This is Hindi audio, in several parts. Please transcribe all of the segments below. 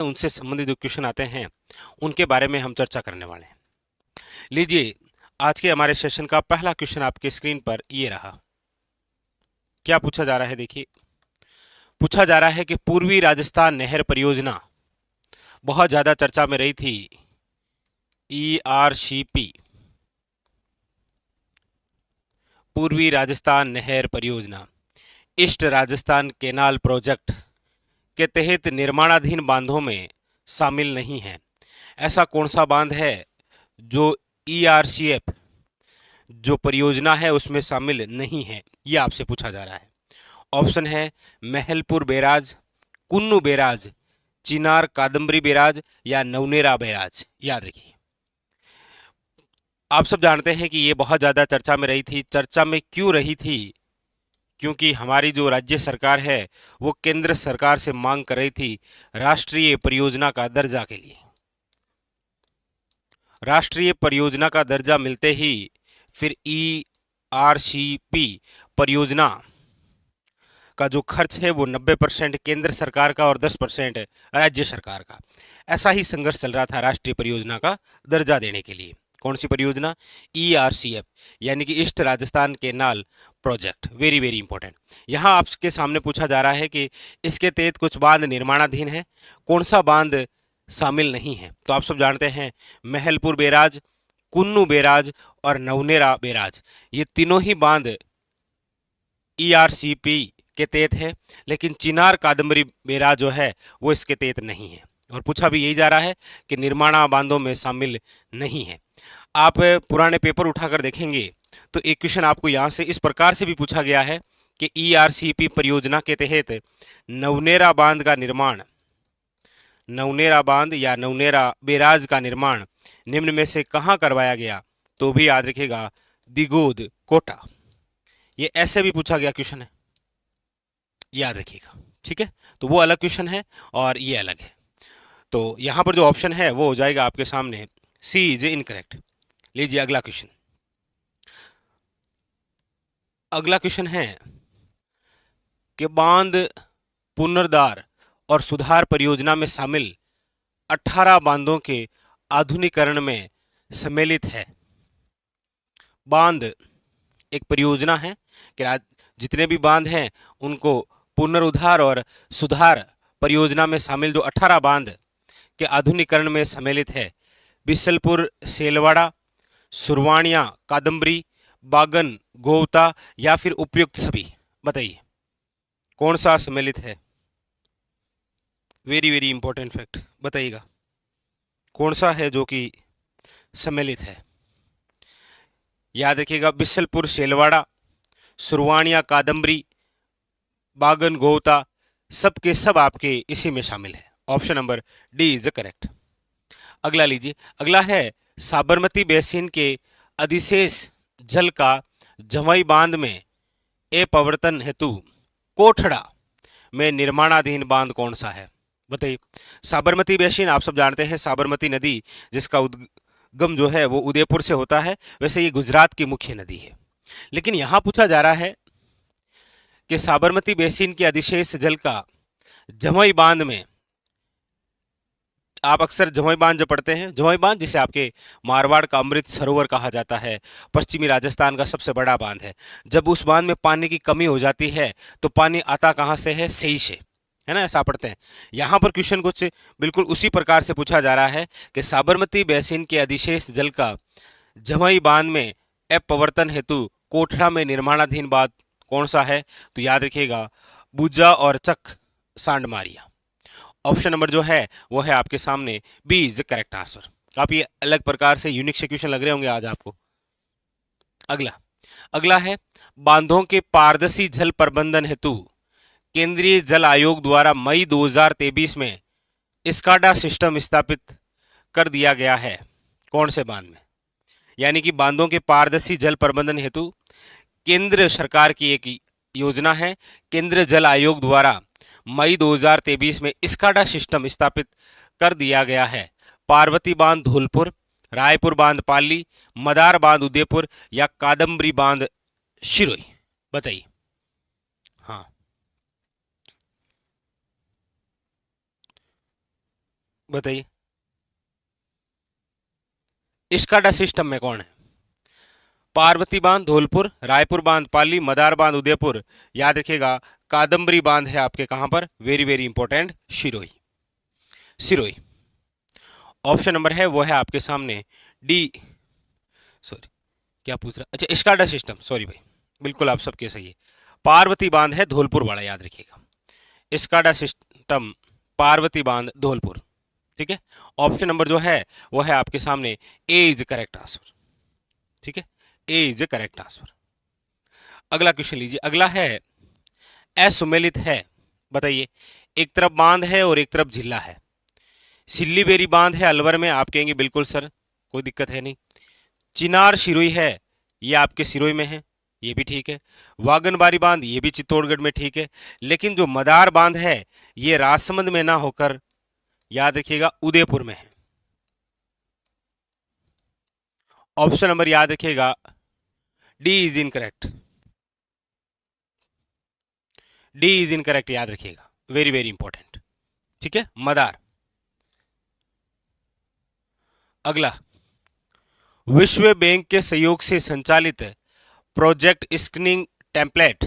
उनसे संबंधित जो क्वेश्चन आते हैं उनके बारे में हम चर्चा करने वाले हैं। लीजिए, आज के हमारे सेशन का पहला क्वेश्चन आपके स्क्रीन पर ये रहा। क्या पूछा जा रहा है, देखिए। पूछा जा रहा है कि पूर्वी राजस्थान नहर परियोजना बहुत ज्यादा चर्चा में रही थी, ERCP, पूर्वी राजस्थान नहर परियोजना, ईस्ट राजस्थान केनाल प्रोजेक्ट के तहत निर्माणाधीन बांधों में शामिल नहीं है। ऐसा कौन सा बांध है जो ERCP जो परियोजना है उसमें शामिल नहीं है, ये आपसे पूछा जा रहा है। ऑप्शन है महलपुर बैराज, कुन्नू बैराज, चिनार कादम्बरी बैराज या नवनेरा बैराज। याद रखिए, आप सब जानते हैं कि ये बहुत ज़्यादा चर्चा में रही थी। चर्चा में क्यों रही थी? क्योंकि हमारी जो राज्य सरकार है वो केंद्र सरकार से मांग कर रही थी राष्ट्रीय परियोजना का दर्जा के लिए। राष्ट्रीय परियोजना का दर्जा मिलते ही फिर ERCP परियोजना का जो खर्च है वो 90% केंद्र सरकार का और 10% राज्य सरकार का। ऐसा ही संघर्ष चल रहा था राष्ट्रीय परियोजना का दर्जा देने के लिए। कौन सी परियोजना? ERCP, यानी कि east Rajasthan canal project. Very very important. यहाँ आपके सामने पूछा जा रहा है कि इसके तहत कुछ बांध निर्माणाधीन है, कौन सा बांध शामिल नहीं है? तो आप सब जानते हैं महलपुर बैराज, कुन्नू बैराज और नवनेरा बैराज, ये तीनों ही बांध ERCP के तहत है, लेकिन चिनार कादम्बरी बैराज जो है वो इसके तहत नहीं है। और पूछा भी यही जा रहा है कि निर्माणा बांधों में शामिल नहीं है। आप पुराने पेपर उठाकर देखेंगे तो एक क्वेश्चन आपको यहाँ से इस प्रकार से भी पूछा गया है कि ERCP परियोजना के तहत नवनेरा बांध का निर्माण, नवनेरा बांध या नवनेरा बैराज का निर्माण निम्न में से कहाँ करवाया गया? तो भी याद रखिएगा, दिगोद कोटा। ये ऐसे भी पूछा गया क्वेश्चन है, याद रखिएगा। ठीक है, तो वो अलग क्वेश्चन है और ये अलग है। तो यहाँ पर जो ऑप्शन है वो हो जाएगा आपके सामने सी इज इनकरेक्ट। लीजिए अगला क्वेश्चन। अगला क्वेश्चन है कि बांध पुनर्द्वार और सुधार परियोजना में शामिल 18 बांधों के आधुनिकीकरण में सम्मिलित है। बांध एक परियोजना है कि जितने भी बांध हैं उनको पुनरुद्धार और सुधार परियोजना में शामिल जो 18 बांध के आधुनिकीकरण में सम्मिलित है। बिसलपुर सेलवाड़ा, सुरवाणिया कादम्बरी, बागन गोवता या फिर उपयुक्त सभी। बताइए कौन सा सम्मिलित है? वेरी वेरी इंपॉर्टेंट फैक्ट, बताइएगा कौन सा है जो कि सम्मिलित है। याद रखिएगा, बिसलपुर सेलवाड़ा, सुरवाणिया कादम्बरी, बागन गोवता, सब के सब आपके इसी में शामिल है। Option number D is correct. अगला लीजिए। अगला है साबरमती बेसिन के अधिशेष जल का जमई बांध में अपवर्तन हेतु कोठड़ा में निर्माणाधीन बांध कौन सा है? बताइए। साबरमती बेसिन आप सब जानते हैं, साबरमती नदी जिसका उद्गम जो है वो उदयपुर से होता है। वैसे ये गुजरात की मुख्य नदी है, लेकिन यहाँ पूछा जा रहा है कि साबरमती बेसिन के अधिशेष जल का जमई बांध में, आप अक्सर जमई बांध जो पढ़ते हैं, जमई बांध जिसे आपके मारवाड़ का अमृत सरोवर कहा जाता है, पश्चिमी राजस्थान का सबसे बड़ा बांध है। जब उस बांध में पानी की कमी हो जाती है तो पानी आता कहाँ से है? सही से, है ना, ऐसा पढ़ते हैं। यहाँ पर क्वेश्चन कुछ बिल्कुल उसी प्रकार से पूछा जा रहा है कि साबरमती बेसिन के अधिशेष जल का जमई बांध में अपवर्तन हेतु कोठड़ा में निर्माणाधीन बांध कौन सा है? तो याद रखिएगा, बुजा और चक सांडमारिया। ऑप्शन नंबर जो है वो है आपके सामने बी इज करेक्ट आंसर। काफी अलग प्रकार से यूनिक से क्वेश्चन लग रहे होंगे आज आपको। अगला है बांधों के पारदर्शी जल प्रबंधन हेतु केंद्रीय जल आयोग द्वारा मई 2023 में स्काडा सिस्टम स्थापित कर दिया गया है। कौन से बांध में? यानी कि बांधों के पारदर्शी जल प्रबंधन हेतु केंद्र सरकार की एक योजना है, केंद्र जल आयोग द्वारा मई 2023 में स्काडा सिस्टम स्थापित कर दिया गया है। पार्वती बांध धौलपुर, रायपुर बांध पाली, मदार बांध उदयपुर या कादम्बरी बांध शिरोई। बताइए। हाँ, बताइए स्काडा सिस्टम में कौन है? पार्वती बांध धौलपुर, रायपुर बांध पाली, मदार बांध उदयपुर, याद रखिएगा कादम्बरी बांध है आपके कहां पर? Very very important, Sirohi. Sirohi option number है वो है आपके सामने डी। सॉरी, क्या पूछ रहा? अच्छा, स्काडा सिस्टम, सॉरी भाई, बिल्कुल आप सबके सही है। पार्वती बांध है धौलपुर वाला, याद रखिएगा स्काडा सिस्टम पार्वती बांध धौलपुर। ठीक है, ऑप्शन नंबर जो है वो है आपके सामने ए इज करेक्ट आंसर। ठीक है, ए इज करेक्ट आंसर। अगला क्वेश्चन लीजिए, अगला है असुमेलित है। बताइए, एक तरफ बांध है और एक तरफ जिला है। सिल्लीबेरी बांध है अलवर में, आप कहेंगे बिल्कुल सर कोई दिक्कत है नहीं। चिनार सिरोही है, ये आपके सिरोही में है, ये भी ठीक है। वागनबारी बांध, ये भी चित्तौड़गढ़ में ठीक है। लेकिन जो मदार बांध है ये राजसमंद में ना होकर, याद रखिएगा, उदयपुर में है। ऑप्शन नंबर याद रखिएगा D is incorrect. D is incorrect, याद रखिएगा, वेरी वेरी इंपॉर्टेंट। ठीक है, मदार। अगला, विश्व बैंक के सहयोग से संचालित प्रोजेक्ट स्क्रीनिंग टेम्पलेट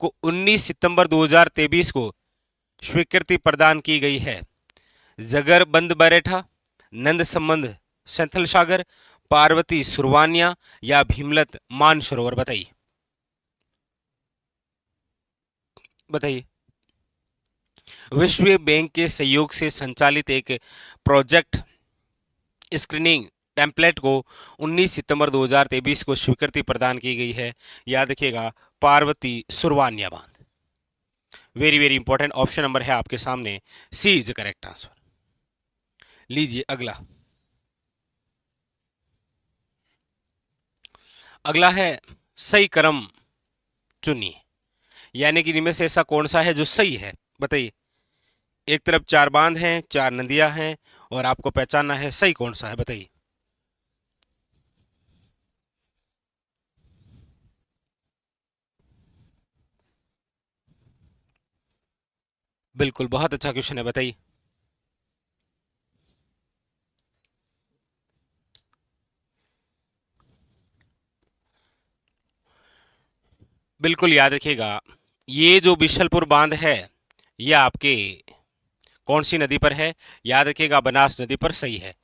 को 19 सितंबर 2023 को स्वीकृति प्रदान की गई है। जगर बंद बरेठा, नंद संबंध सेंथल सागर, पार्वती सुरवानिया या भीमलत मानसरोवर? बताइए बताइए। विश्व बैंक के सहयोग से संचालित एक प्रोजेक्ट स्क्रीनिंग टेम्पलेट को 19 सितंबर 2023 को स्वीकृति प्रदान की गई है। याद रखिएगा पार्वती सुरवानिया बांध। Very very important, option number है आपके सामने सी इज करेक्ट आंसर। लीजिए अगला, अगला है सही क्रम चुनिए, यानी कि इनमें से ऐसा कौन सा है जो सही है? बताइए, एक तरफ चार बांध हैं, चार नदियां हैं और आपको पहचानना है सही कौन सा है। बताइए बिल्कुल, बहुत अच्छा क्वेश्चन है, बताइए। बिल्कुल याद रखिएगा, ये जो बिशलपुर बांध है ये आपके कौन सी नदी पर है? याद रखिएगा बनास नदी पर, सही है।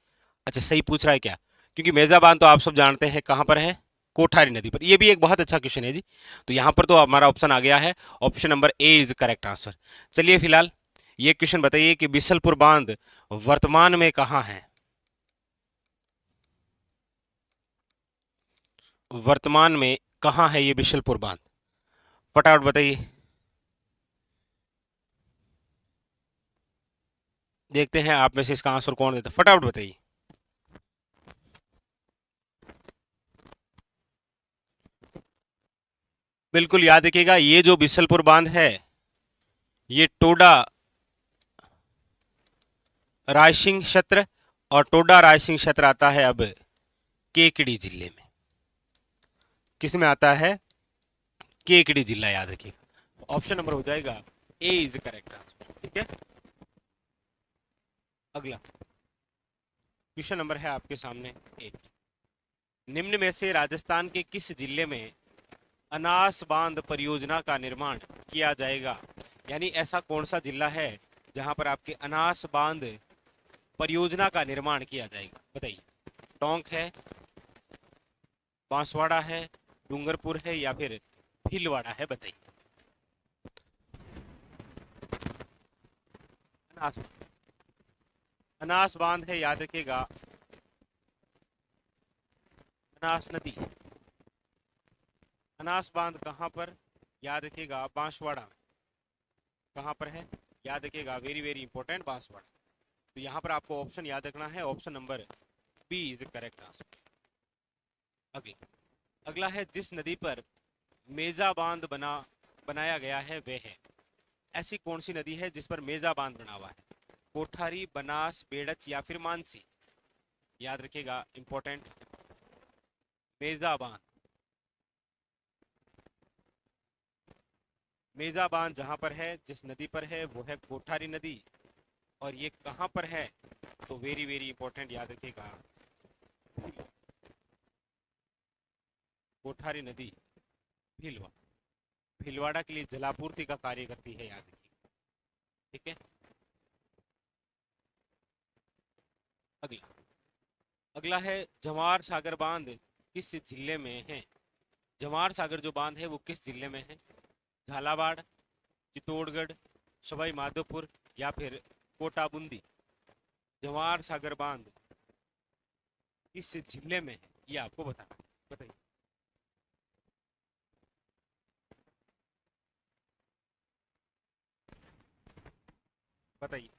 अच्छा, सही पूछ रहा है क्या? क्योंकि मेजा बांध तो आप सब जानते हैं कहां पर है, कोठारी नदी पर। ये भी एक बहुत अच्छा क्वेश्चन है जी। तो यहां पर तो हमारा ऑप्शन आ गया है, option number A is correct answer. चलिए फिलहाल ये क्वेश्चन बताइए कि बिशलपुर बांध वर्तमान में कहां है? वर्तमान में कहां है ये बिशलपुर बांध? फटाफट बताइए। देखते हैं आप में से इसका आंसर कौन देता है, फटाफट बताइए। बिल्कुल याद रखिएगा, ये जो बिशलपुर बांध है ये टोडा रायसिंह क्षेत्र, और टोडा रायसिंह क्षेत्र आता है अब केकड़ी जिले में। किस में आता है? केकड़ी जिला, याद रखिएगा। ऑप्शन नंबर हो जाएगा ए इज करेक्ट आंसर। ठीक है, अगला क्वेश्चन नंबर है आपके सामने एक, निम्न में से राजस्थान के किस जिले में अनास बांध परियोजना का निर्माण किया जाएगा? यानी ऐसा कौन सा जिला है जहां पर आपके अनास बांध परियोजना का निर्माण किया जाएगा? बताइए, टोंक है, बांसवाड़ा है, डूंगरपुर है या फिर भीलवाड़ा है? बताइए। अनास, अनास बांध है, याद रखिएगा अनास नदी। अनास बांध कहां पर? याद रखिएगा बांसवाड़ा में। कहां पर है? याद रखिएगा, वेरी वेरी इंपॉर्टेंट, बांसवाड़ा। तो यहां पर आपको ऑप्शन याद रखना है, option number B is correct answer. अगला, अगला है जिस नदी पर मेजा बांध बनाया गया है वह है। ऐसी कौन सी नदी है जिस पर मेजा बांध बना हुआ है? कोठारी, बनास, बेड़च या फिर मानसी? याद रखिएगा इंपॉर्टेंट, मेजा बांध। मेजा बांध जहां पर है, जिस नदी पर है वो है कोठारी नदी, और ये कहाँ पर है, तो वेरी वेरी इंपॉर्टेंट याद रखिएगा, कोठारी नदी भीलवा, भीलवाड़ा के लिए जलापूर्ति का कार्य करती है, याद रखिए। ठीक है, अगला अगला है जवाहर सागर बांध किस जिले में है। जवाहर सागर जो बांध है वो किस जिले में है, झालावाड़, चित्तौड़गढ़, सवाई माधोपुर या फिर कोटा बूंदी। जवाहर सागर बांध किस जिले में है, ये आपको बताना है, बताइए। बताइए।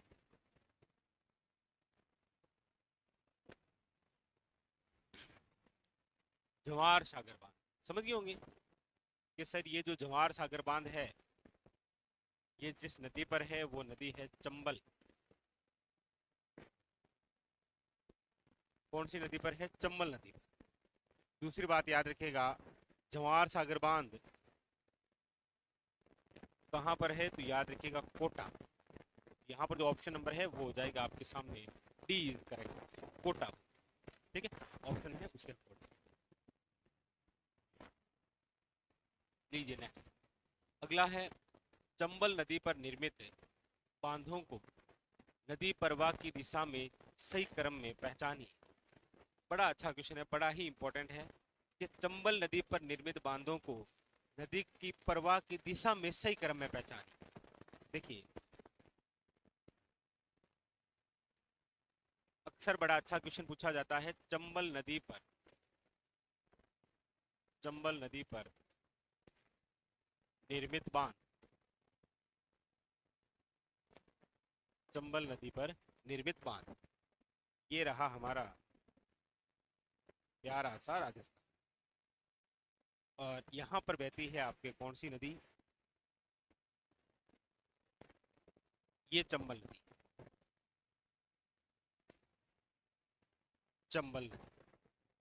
जवाहर सागर बांध समझ गए होंगे कि सर ये जो जवाहर सागर बांध है ये जिस नदी पर है वो नदी है चंबल। कौन सी नदी पर है, चंबल नदी पर। दूसरी बात याद रखिएगा, जवाहर सागर बांध कहाँ पर है, तो याद रखिएगा कोटा। यहाँ पर जो ऑप्शन नंबर है वो हो जाएगा आपके सामने, डी इज करेक्ट, कोटा। ठीक है, ऑप्शन है उसके अकॉर्डिंग लीजिए। नेक्स्ट अगला है, चंबल नदी पर निर्मित बांधों को नदी प्रवाह की दिशा में सही क्रम में पहचानिए। बड़ा अच्छा क्वेश्चन है, बड़ा ही इंपॉर्टेंट है कि चंबल नदी पर निर्मित बांधों को नदी की प्रवाह की दिशा में सही क्रम में पहचानिए। देखिए अक्सर बड़ा अच्छा क्वेश्चन पूछा जाता है, चंबल नदी पर निर्मित बांध, चंबल नदी पर निर्मित बांध, ये रहा हमारा प्यारा सा राजस्थान। और यहाँ पर बहती है आपके कौन सी नदी, ये चंबल नदी।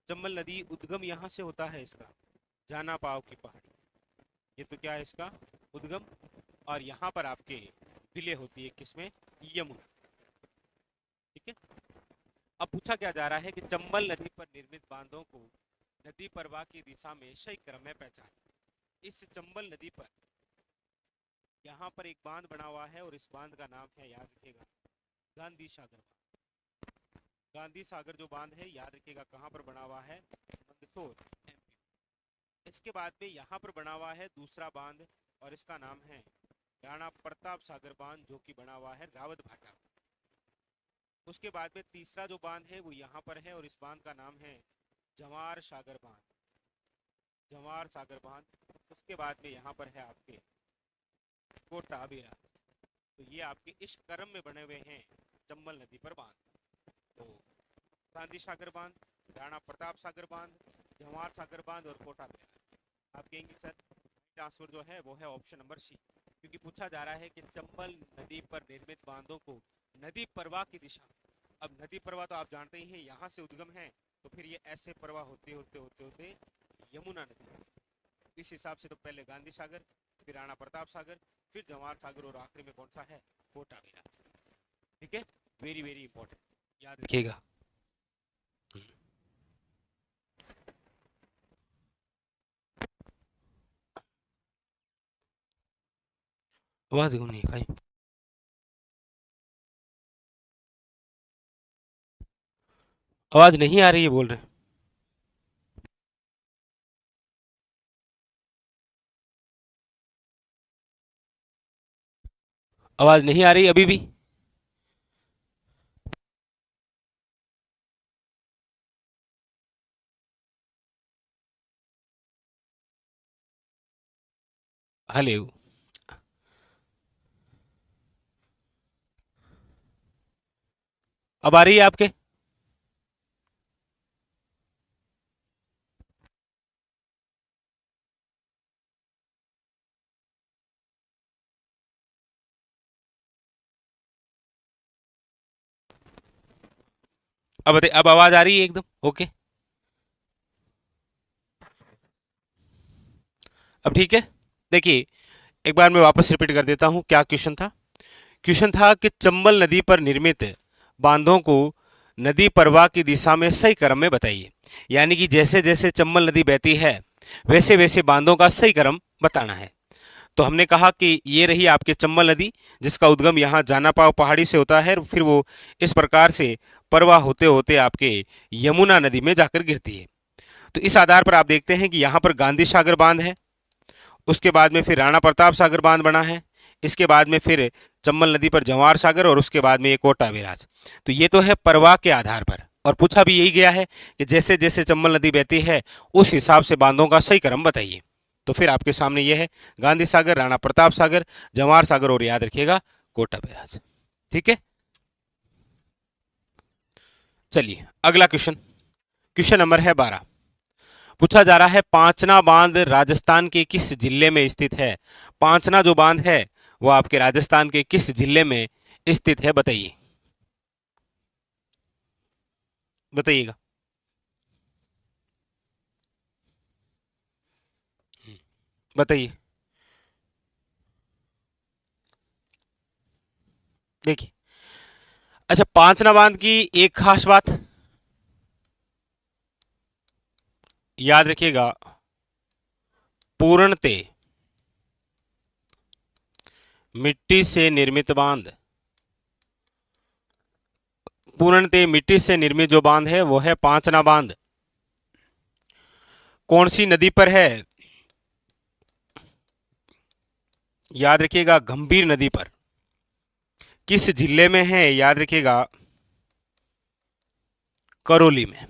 चंबल नदी उद्गम यहाँ से होता है इसका, जाना पाव की पहाड़ी, ये तो क्या है इसका उद्गम। और यहाँ पर आपके विलय होती है किसमें, यमुना। ठीक है, अब पूछा क्या जा रहा है कि चंबल नदी पर निर्मित बांधों को नदी प्रवाह की दिशा में सही क्रम में पहचाने। इस चंबल नदी पर यहाँ पर एक बांध बना हुआ है और इस बांध का नाम है, याद रखिएगा, गांधी सागर बांध। गांधी सागर जो बांध है याद रखिएगा कहाँ पर बना हुआ है, मंदसौर, एमपी। इसके बाद में यहाँ पर बना हुआ है दूसरा बांध और इसका नाम है राणा प्रताप सागर बांध, जो कि बना हुआ है रावत भाटा। उसके बाद में तीसरा जो बांध है वो यहाँ पर है और इस बांध का नाम है जवाहर सागर बांध, जवाहर सागर बांध। उसके बाद में यहाँ पर है आपके कोटा अभिराज। तो ये आपके इस क्रम में बने हुए हैं चंबल नदी पर बांध। तो गांधी सागर बांध, राणा प्रताप सागर बांध, जवाहर सागर बांध और कोटा अभिराज। आप कहेंगे सर आंसर जो है वो है ऑप्शन नंबर सी, क्योंकि पूछा जा रहा है कि चंबल नदी पर निर्मित बांधों को नदी प्रवाह की दिशा। अब नदी प्रवाह तो आप जानते ही हैं यहाँ से उद्गम है, तो फिर ये ऐसे प्रवाह होते होते होते होते यमुना नदी। इस हिसाब से तो पहले गांधी सागर, फिर राणा प्रताप सागर, फिर जवाहर सागर और आखिरी में कौन सा है, कोटा अभिराज। ठीक है, वेरी वेरी इंपॉर्टेंट, याद रखिएगा। आवाज क्यों नहीं खाई, आवाज नहीं आ रही है बोल रहे, आवाज नहीं आ रही अभी भी। हेलो, अब आ रही है आपके, अब आवाज आ रही है एकदम ओके। अब ठीक है, देखिए एक बार मैं वापस रिपीट कर देता हूँ क्या क्वेश्चन था क्वेश्चन था कि चंबल नदी पर निर्मित बांधों को नदी प्रवाह की दिशा में सही क्रम में बताइए। यानी कि जैसे जैसे चंबल नदी बहती है वैसे वैसे बांधों का सही क्रम बताना है। तो हमने कहा कि ये रही आपके चंबल नदी, जिसका उद्गम यहाँ जानापाव पहाड़ी से होता है, फिर वो इस प्रकार से प्रवाह होते होते आपके यमुना नदी में जाकर गिरती है। तो इस आधार पर आप देखते हैं कि यहाँ पर गांधी सागर बांध है, उसके बाद में फिर राणा प्रताप सागर बांध बना है, इसके बाद में फिर चंबल नदी पर जवाहर सागर, और उसके बाद में ये कोटा बैराज। तो ये तो है प्रवाह के आधार पर, और पूछा भी यही गया है कि जैसे जैसे चंबल नदी बहती है उस हिसाब से बांधों का सही क्रम बताइए। तो फिर आपके सामने ये है गांधी सागर, राणा प्रताप सागर, जवाहर सागर, और याद रखिएगा कोटा बैराज। ठीक है, चलिए अगला क्वेश्चन, क्वेश्चन नंबर है 12। पूछा जा रहा है पांचना बांध राजस्थान के किस जिले में स्थित है। पांचना जो बांध है वो आपके राजस्थान के किस जिले में स्थित है, बताइए, बताइएगा। बताइए। देखिए, अच्छा, पांचना बांध की एक खास बात याद रखिएगा, पूर्णते मिट्टी से निर्मित बांध। पूर्णतः मिट्टी से निर्मित जो बांध है वो है पांचना बांध। कौन सी नदी पर है, याद रखिएगा गंभीर नदी पर। किस जिले में है, याद रखिएगा करौली में।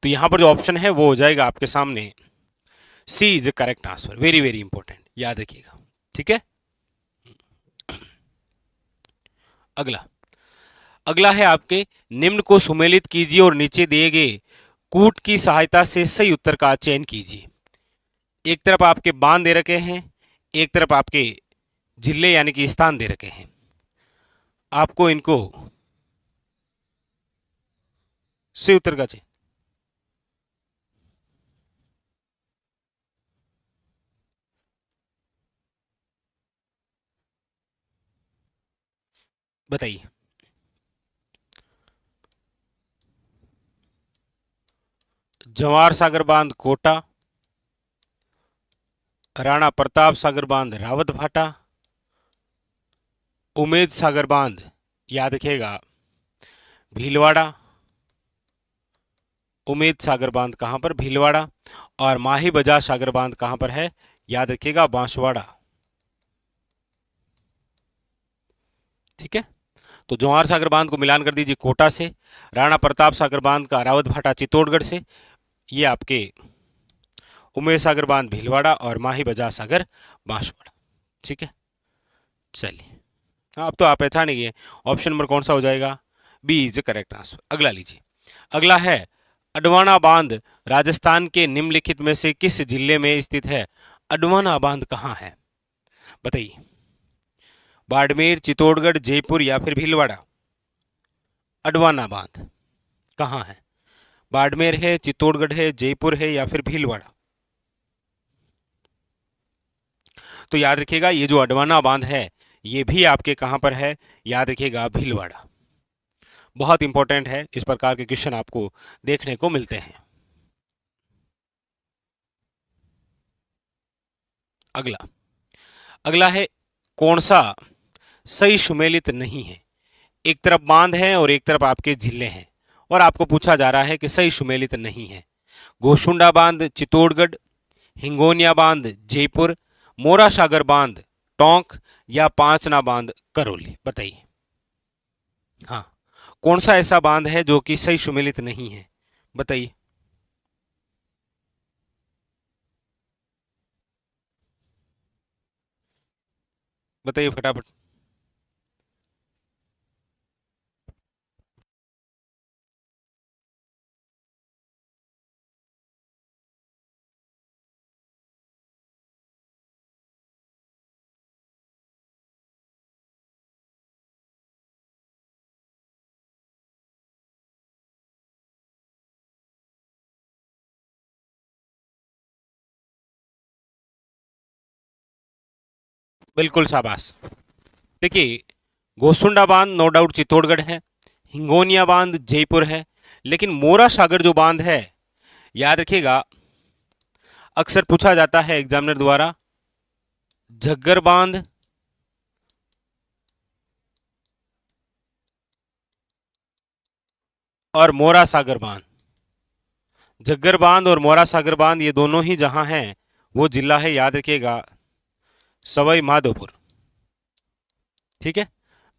तो यहां पर जो ऑप्शन है वो हो जाएगा आपके सामने C is correct answer. Very very important, याद रखिएगा। ठीक है, अगला, अगला है आपके निम्न को सुमेलित कीजिए और नीचे दिए गए कूट की सहायता से सही उत्तर का चयन कीजिए। एक तरफ आपके बांध दे रखे हैं, एक तरफ आपके जिले यानी कि स्थान दे रखे हैं। आपको इनको सही उत्तर का चयन बताइए। जवाहर सागर बांध कोटा, राणा प्रताप सागर बांध रावत भाटा, उमेद सागर बांध याद रखिएगा भीलवाड़ा। उमेद सागर बांध कहां पर, भीलवाड़ा। और माही बजाज सागर बांध कहां पर है, याद रखिएगा बांसवाड़ा। ठीक है, तो जवाहर सागर बांध को मिलान कर दीजिए कोटा से, राणा प्रताप सागर बांध का रावत भाटा चित्तौड़गढ़ से, ये आपके उमेद सागर बांध भीलवाड़ा, और माही बजाज सागर बांसवाड़ा। ठीक है, चलिए, अब तो आप पहचान ही गए, ऑप्शन नंबर कौन सा हो जाएगा, बी इज करेक्ट आंसर। अगला लीजिए, अगला है अडवाना बांध राजस्थान के निम्नलिखित में से किस जिले में स्थित है। अडवाना बांध कहाँ है, बताइए। बाड़मेर, चित्तौड़गढ़, जयपुर या फिर भीलवाड़ा। अडवाना बांध कहाँ है, बाड़मेर है, चित्तौड़गढ़ है, जयपुर है या फिर भीलवाड़ा। तो याद रखिएगा ये जो अडवाना बांध है ये भी आपके कहां पर है, याद रखिएगा भीलवाड़ा। बहुत इंपॉर्टेंट है, इस प्रकार के क्वेश्चन आपको देखने को मिलते हैं। अगला, अगला है कौन सा सही सुमेलित नहीं है। एक तरफ बांध है और एक तरफ आपके जिले हैं, और आपको पूछा जा रहा है कि सही सुमेलित नहीं है। गोशुंडा बांध चित्तौड़गढ़, हिंगोनिया बांध जयपुर, मोरा सागर बांध टोंक या पांचना बांध करौली, बताइए। हाँ, कौन सा ऐसा बांध है जो कि सही सुमेलित नहीं है, बताइए। बताइए फटाफट। बिल्कुल शाबाश। देखिए, गोसुंडा बांध नो डाउट चित्तौड़गढ़ है, हिंगोनिया बांध जयपुर है, लेकिन मोरा सागर जो बांध है, याद रखिएगा, अक्सर पूछा जाता है एग्जामिनर द्वारा, झग्गर बांध और मोरा सागर बांध। झग्गर बांध और मोरा सागर बांध ये दोनों ही जहां हैं वो जिला है, याद रखिएगा, सवाई माधोपुर। ठीक है,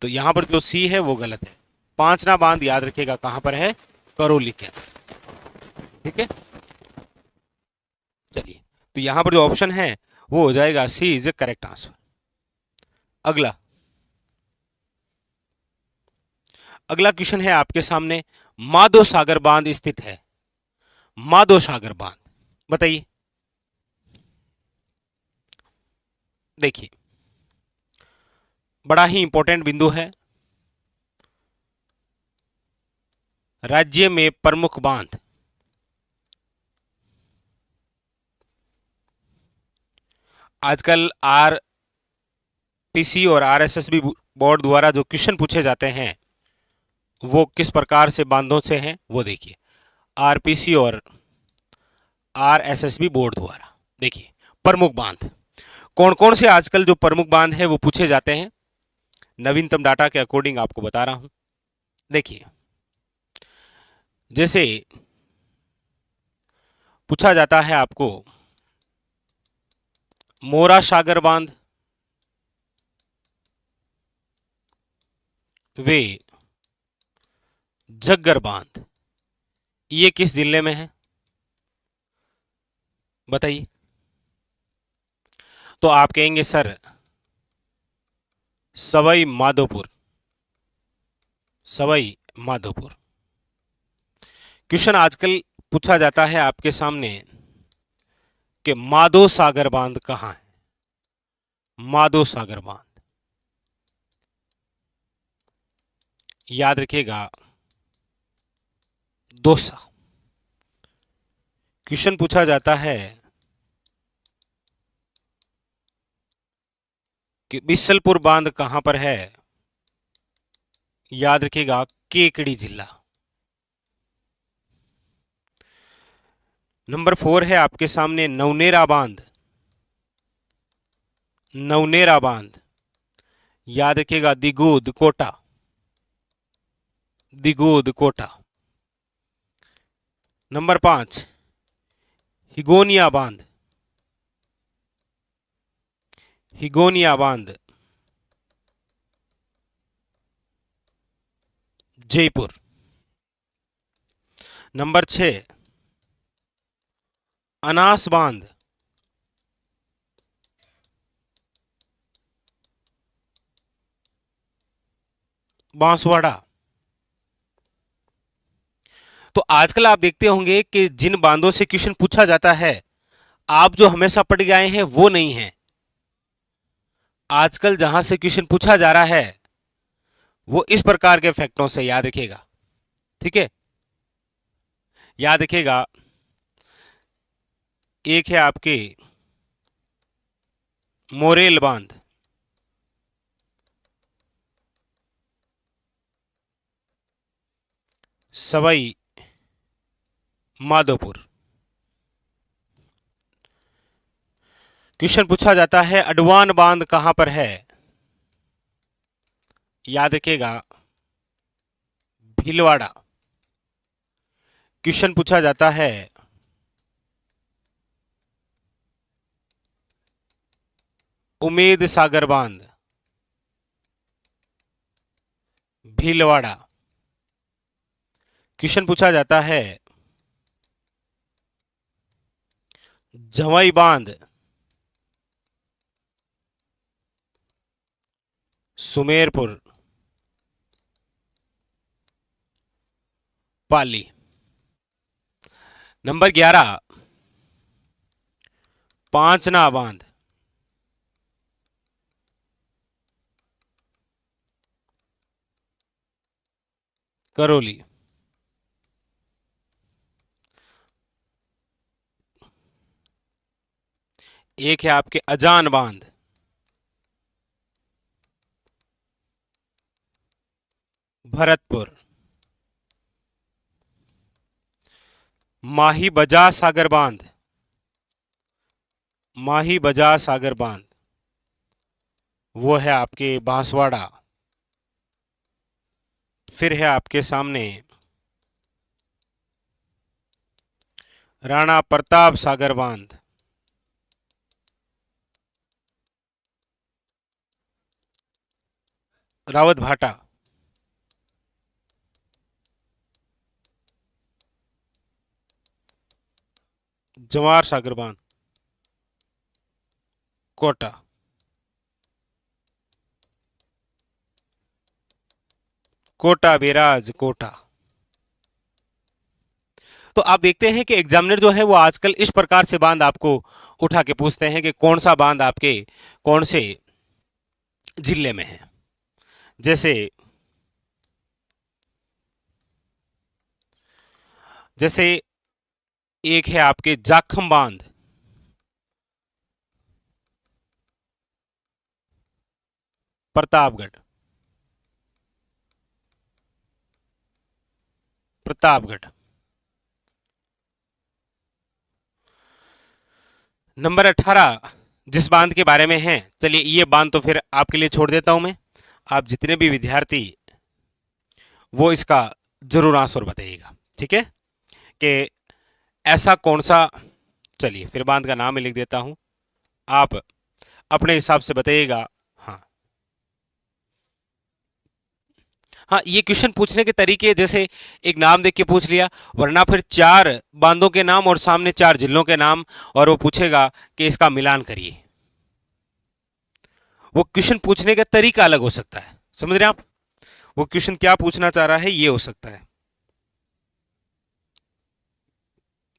तो यहां पर जो सी है वो गलत है। पांचना बांध याद रखिएगा कहां पर है, करौली के अंदर। ठीक है, चलिए, तो यहां पर जो ऑप्शन है वो हो जाएगा सी इज ए करेक्ट आंसर। अगला अगला क्वेश्चन है आपके सामने, माधो सागर बांध स्थित है, माधो सागर बांध बताइए। देखिए, बड़ा ही इंपॉर्टेंट बिंदु है, राज्य में प्रमुख बांध। आजकल आरपीसी और आरएसएसबी बोर्ड द्वारा जो क्वेश्चन पूछे जाते हैं वो किस प्रकार से बांधों से हैं, वो देखिए। आरपीसी और आरएसएसबी बोर्ड द्वारा देखिए, प्रमुख बांध कौन कौन से आजकल जो प्रमुख बांध है वो पूछे जाते हैं, नवीनतम डाटा के अकॉर्डिंग आपको बता रहा हूं। देखिए, जैसे पूछा जाता है आपको मोरा सागर बांध, वे झग्गर बांध, ये किस जिले में है बताइए। तो आप कहेंगे सर सवाई माधोपुर, सवाई माधोपुर। क्वेश्चन आजकल पूछा जाता है आपके सामने कि माधो सागर बांध कहां है, माधो सागर बांध याद रखिएगा दौसा। क्वेश्चन पूछा जाता है कि बिसलपुर बांध कहां पर है, याद रखिएगा केकड़ी जिला। नंबर 4 है आपके सामने नवनेरा बांध, नवनेरा बांध याद रखिएगा दिगोद कोटा, दिगोद कोटा। नंबर 5 हिगोनिया बांध, हिगोनिया बांध जयपुर। नंबर 6 अनास बांध, बांसवाड़ा। तो आजकल आप देखते होंगे कि जिन बांधों से क्वेश्चन पूछा जाता है आप जो हमेशा पढ़ के आए हैं वो नहीं है, आजकल जहां से क्वेश्चन पूछा जा रहा है वो इस प्रकार के फैक्टरों से, याद रखिएगा। ठीक है, याद रखिएगा, एक है आपके मोरेल बांध, सवाई माधोपुर। क्वेश्चन पूछा जाता है अडवान बांध कहां पर है, याद रखिएगा भीलवाड़ा। क्वेश्चन पूछा जाता है उमेद सागर बांध, भीलवाड़ा। क्वेश्चन पूछा जाता है जवाई बांध, सुमेरपुर, पाली। नंबर 11 पांचना बांध, करौली। एक है आपके अजान बांध, भरतपुर। माही बजाज सागर बांध, माही बजाज सागर बांध वो है आपके बांसवाड़ा। फिर है आपके सामने राणा प्रताप सागर बांध, रावत भाटा। जवार सागर बांध, कोटा। कोटा बैराज, कोटा। तो आप देखते हैं कि एग्जामिनर जो है वो आजकल इस प्रकार से बांध आपको उठा के पूछते हैं कि कौन सा बांध आपके कौन से जिले में है। जैसे जैसे एक है आपके जाखम बांध, प्रतापगढ़, प्रतापगढ़। नंबर 18 जिस बांध के बारे में है, चलिए ये बांध तो फिर आपके लिए छोड़ देता हूं मैं। आप जितने भी विद्यार्थी वो इसका जरूर आंसर बताइएगा, ठीक है, कि ऐसा कौन सा। चलिए फिर बांध का नाम ही लिख देता हूं, आप अपने हिसाब से बताइएगा। हाँ हाँ, ये क्वेश्चन पूछने के तरीके जैसे एक नाम देख के पूछ लिया, वरना फिर 4 बांधों के नाम और सामने 4 जिलों के नाम, और वो पूछेगा कि इसका मिलान करिए। वो क्वेश्चन पूछने का तरीका अलग हो सकता है, समझ रहे हैं आप। वो क्वेश्चन क्या पूछना चाह रहा है ये हो सकता है।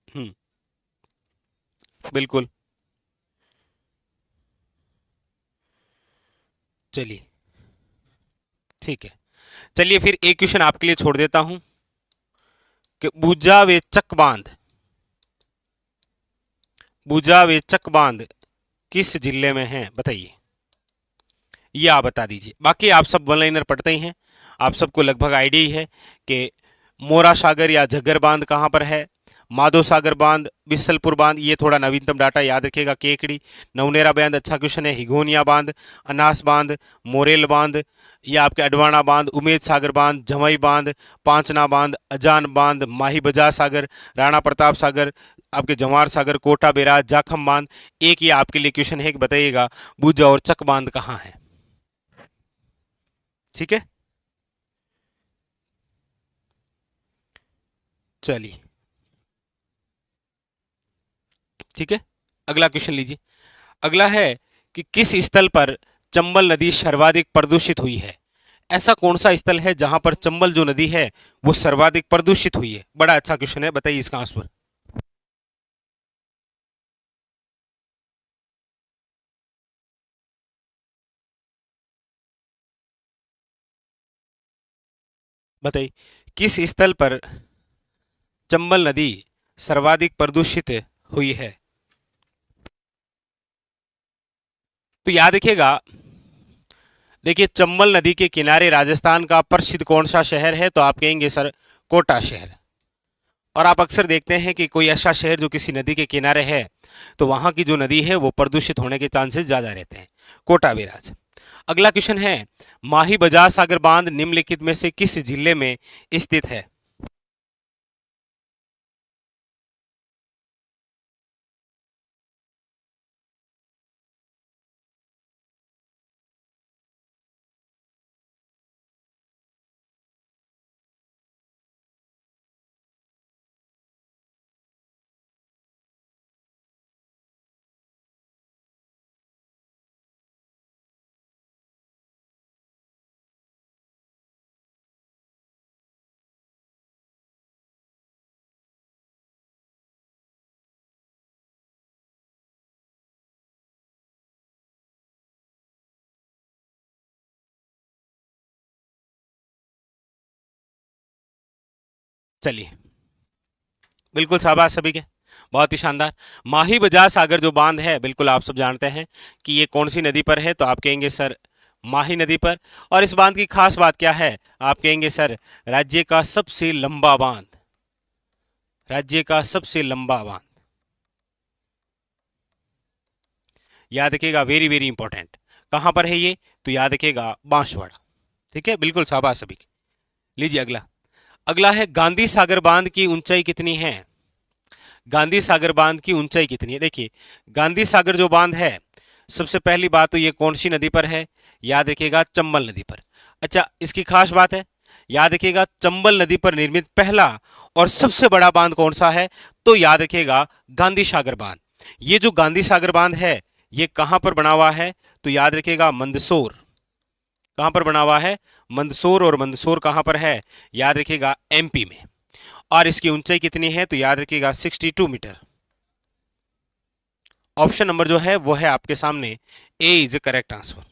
हम्म, बिल्कुल। चलिए ठीक है, चलिए फिर एक क्वेश्चन आपके लिए छोड़ देता हूं कि बुजावेचक बांध, बुजावेचक बांध किस जिले में है बताइए। ये आप बता दीजिए। बाकी आप सब वन लाइनर पढ़ते ही हैं, आप सबको लगभग आइडिया ही है कि मोरा सागर या झग्गर बांध कहाँ पर है। माधो सागर बांध, बिसलपुर बांध, ये थोड़ा नवीनतम डाटा याद रखिएगा। केकड़ी, नवनेरा बांध अच्छा क्वेश्चन है। हिगोनिया बांध, अनास बांध, मोरेल बांध, या आपके अडवाणा बांध, उमेद सागर बांध, जमई बांध, पांचना बांध, अजान बांध, माही बजाज सागर, राणा प्रताप सागर, आपके जवार सागर, कोटा बैराज, जाखम बांध। एक ये आपके लिए क्वेश्चन है कि बताइएगा बूजा और चक बांध कहाँ है, ठीक है। चलिए ठीक है, अगला क्वेश्चन लीजिए। अगला है कि किस स्थल पर चंबल नदी सर्वाधिक प्रदूषित हुई है। ऐसा कौन सा स्थल है जहां पर चंबल जो नदी है वो सर्वाधिक प्रदूषित हुई है। बड़ा अच्छा क्वेश्चन है, बताइए इसका आंसर। बताइए किस स्थल पर चंबल नदी सर्वाधिक प्रदूषित हुई है। तो याद रखिएगा, देखिए चंबल नदी के किनारे राजस्थान का प्रसिद्ध कौन सा शहर है, तो आप कहेंगे सर कोटा शहर। और आप अक्सर देखते हैं कि कोई ऐसा शहर जो किसी नदी के किनारे है तो वहां की जो नदी है वो प्रदूषित होने के चांसेस ज्यादा रहते हैं। कोटा बैराज। अगला क्वेश्चन है माही बजाज सागर बांध निम्नलिखित में से किस जिले में स्थित है। चलिए बिल्कुल शाबाश सभी के, बहुत ही शानदार। माही बजाज सागर जो बांध है बिल्कुल आप सब जानते हैं कि ये कौन सी नदी पर है, तो आप कहेंगे सर माही नदी पर। और इस बांध की खास बात क्या है? आप कहेंगे सर राज्य का सबसे लंबा बांध, राज्य का सबसे लंबा बांध। याद रखिएगा, वेरी वेरी इंपॉर्टेंट। कहां पर है ये? तो याद रखिएगा बांसवाड़ा। ठीक है, बिल्कुल शाबाश सभी। लीजिए अगला। अगला है गांधी सागर बांध की ऊंचाई कितनी है? गांधी सागर बांध की ऊंचाई कितनी है? देखिए गांधी सागर जो बांध है, सबसे पहली बात तो ये कौन सी नदी पर है? याद रखिएगा चंबल नदी पर। अच्छा, इसकी खास बात है, याद रखिएगा चंबल नदी पर निर्मित पहला और सबसे बड़ा बांध कौन सा है? तो याद रखिएगा गांधी सागर बांध। ये जो गांधी सागर बांध है ये कहां पर बना हुआ है? तो याद रखिएगा मंदसौर। कहां पर बना हुआ है? मंदसौर। और मंदसौर कहां पर है? याद रखिएगा एमपी में। और इसकी ऊंचाई कितनी है? तो याद रखिएगा 62 मीटर। ऑप्शन नंबर जो है वो है आपके सामने ए इज ए करेक्ट आंसर।